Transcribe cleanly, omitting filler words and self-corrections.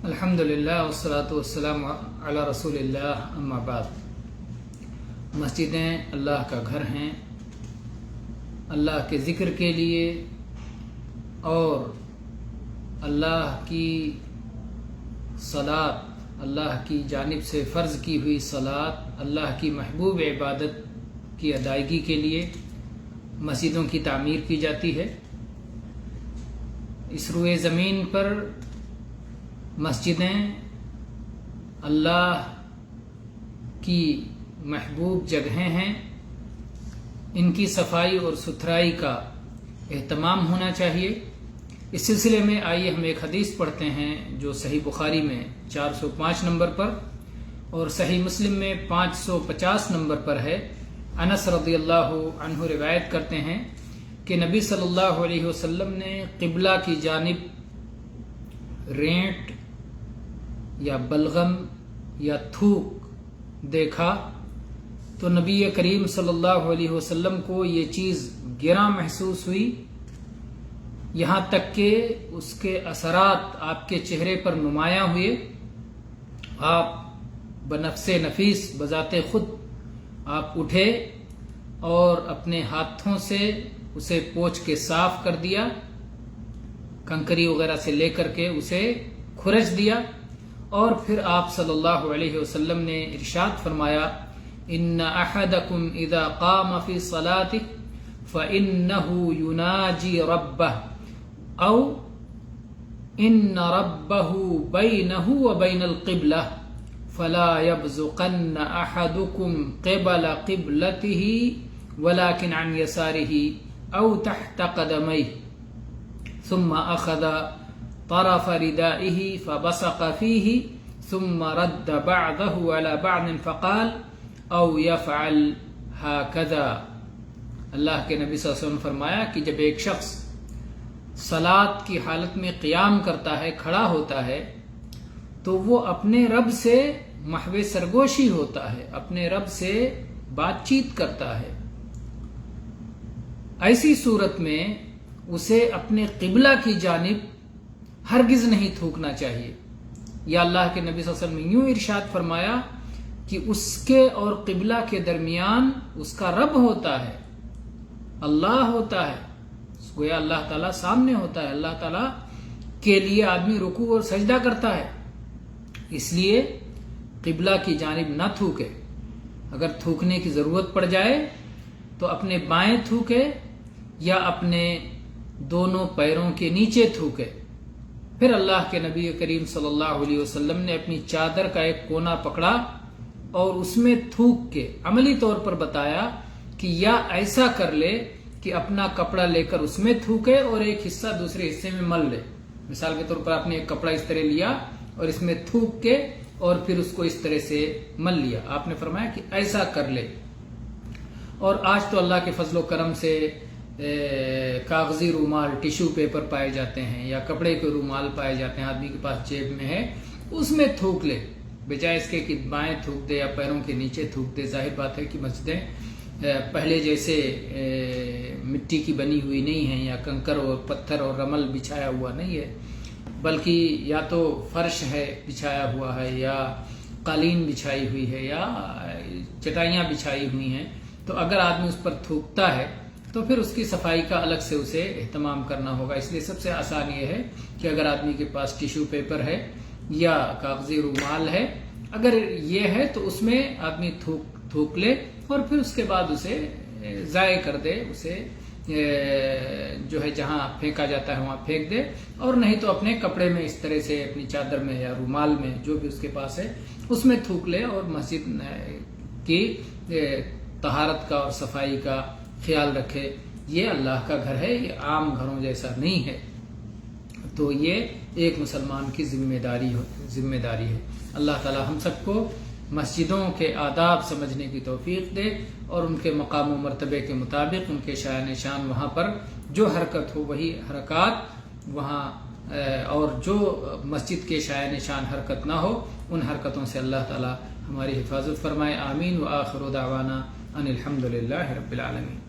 الحمدللہ والصلاة والسلام علی رسول اللہ، اما بعد۔ مسجدیں اللہ کا گھر ہیں، اللہ کے ذکر کے لیے اور اللہ کی صلاۃ، اللہ کی جانب سے فرض کی ہوئی صلاۃ، اللہ کی محبوب عبادت کی ادائیگی کے لیے مسجدوں کی تعمیر کی جاتی ہے۔ اس روئے زمین پر مسجدیں اللہ کی محبوب جگہیں ہیں، ان کی صفائی اور ستھرائی کا اہتمام ہونا چاہیے۔ اس سلسلے میں آئیے ہم ایک حدیث پڑھتے ہیں جو صحیح بخاری میں 405 نمبر پر اور صحیح مسلم میں 550 نمبر پر ہے۔ انس رضی اللہ عنہ روایت کرتے ہیں کہ نبی صلی اللہ علیہ وسلم نے قبلہ کی جانب رینٹ یا بلغم یا تھوک دیکھا تو نبی کریم صلی اللہ علیہ وسلم کو یہ چیز گراں محسوس ہوئی، یہاں تک کہ اس کے اثرات آپ کے چہرے پر نمایاں ہوئے۔ آپ بنفس نفیس بذات خود آپ اٹھے اور اپنے ہاتھوں سے اسے پوچھ کے صاف کر دیا، کنکری وغیرہ سے لے کر کے اسے کھرچ دیا، اور پھر آپ صلی اللہ علیہ وسلم نے ارشاد فرمایا، ان احدکم اذا قام فی صلاته فانه يناجي ربه او ان ربه بینه وبین القبلہ فلا يبزقن احدكم قبل قبلته ولكن عن يساره او تحت قدميه ثم اخذ طرف ردائه فبصق فيه ثم رد بعضه على بعض فقال او يفعل هكذا۔ اللہ کے نبی صلی اللہ علیہ وسلم فرمایا کہ جب ایک شخص صلاۃ کی حالت میں قیام کرتا ہے، کھڑا ہوتا ہے، تو وہ اپنے رب سے محو سرگوشی ہوتا ہے، اپنے رب سے بات چیت کرتا ہے۔ ایسی صورت میں اسے اپنے قبلہ کی جانب ہرگز نہیں تھوکنا چاہیے۔ یا اللہ کے نبی صلی اللہ علیہ وسلم نے یوں ارشاد فرمایا کہ اس کے اور قبلہ کے درمیان اس کا رب ہوتا ہے، اللہ ہوتا ہے، گویا اللہ تعالیٰ سامنے ہوتا ہے، اللہ تعالیٰ کے لیے آدمی رکوع اور سجدہ کرتا ہے، اس لیے قبلہ کی جانب نہ تھوکے۔ اگر تھوکنے کی ضرورت پڑ جائے تو اپنے بائیں تھوکے یا اپنے دونوں پیروں کے نیچے تھوکے۔ پھر اللہ کے نبی کریم صلی اللہ علیہ وسلم نے اپنی چادر کا ایک کونا پکڑا اور اس میں تھوک کے عملی طور پر بتایا کہ یا ایسا کر لے کہ اپنا کپڑا لے کر اس میں تھوکے اور ایک حصہ دوسرے حصے میں مل لے۔ مثال کے طور پر آپ نے ایک کپڑا اس طرح لیا اور اس میں تھوک کے اور پھر اس کو اس طرح سے مل لیا۔ آپ نے فرمایا کہ ایسا کر لے۔ اور آج تو اللہ کے فضل و کرم سے کاغذی رومال، ٹیشو پیپر پائے جاتے ہیں یا کپڑے کے رومال پائے جاتے ہیں، آدمی کے پاس جیب میں ہے، اس میں تھوک لے، بجائے اس کے کہ بائیں تھوک دے یا پیروں کے نیچے تھوک دے۔ ظاہر بات ہے کہ مسجدیں پہلے جیسے مٹی کی بنی ہوئی نہیں ہیں یا کنکر اور پتھر اور رمل بچھایا ہوا نہیں ہے، بلکہ یا تو فرش ہے بچھایا ہوا ہے یا قالین بچھائی ہوئی ہے یا چٹائیاں بچھائی ہوئی ہیں۔ تو اگر آدمی اس پر تھوکتا ہے تو پھر اس کی صفائی کا الگ سے اسے اہتمام کرنا ہوگا۔ اس لیے سب سے آسان یہ ہے کہ اگر آدمی کے پاس ٹیشو پیپر ہے یا کاغذی رومال ہے، اگر یہ ہے تو اس میں آدمی تھوک لے اور پھر اس کے بعد اسے ضائع کر دے، اسے جو ہے جہاں پھینکا جاتا ہے وہاں پھینک دے، اور نہیں تو اپنے کپڑے میں اس طرح سے اپنی چادر میں یا رومال میں جو بھی اس کے پاس ہے اس میں تھوک لے اور مسجد کی طہارت کا اور صفائی کا خیال رکھے۔ یہ اللہ کا گھر ہے، یہ عام گھروں جیسا نہیں ہے، تو یہ ایک مسلمان کی ذمہ داری ہے۔ اللہ تعالی ہم سب کو مسجدوں کے آداب سمجھنے کی توفیق دے اور ان کے مقام و مرتبے کے مطابق ان کے شایان شان وہاں پر جو حرکت ہو وہی حرکات وہاں، اور جو مسجد کے شایان شان حرکت نہ ہو ان حرکتوں سے اللہ تعالی ہماری حفاظت فرمائے۔ آمین۔ وآخر دعوانا ان الحمد للہ رب العالمین۔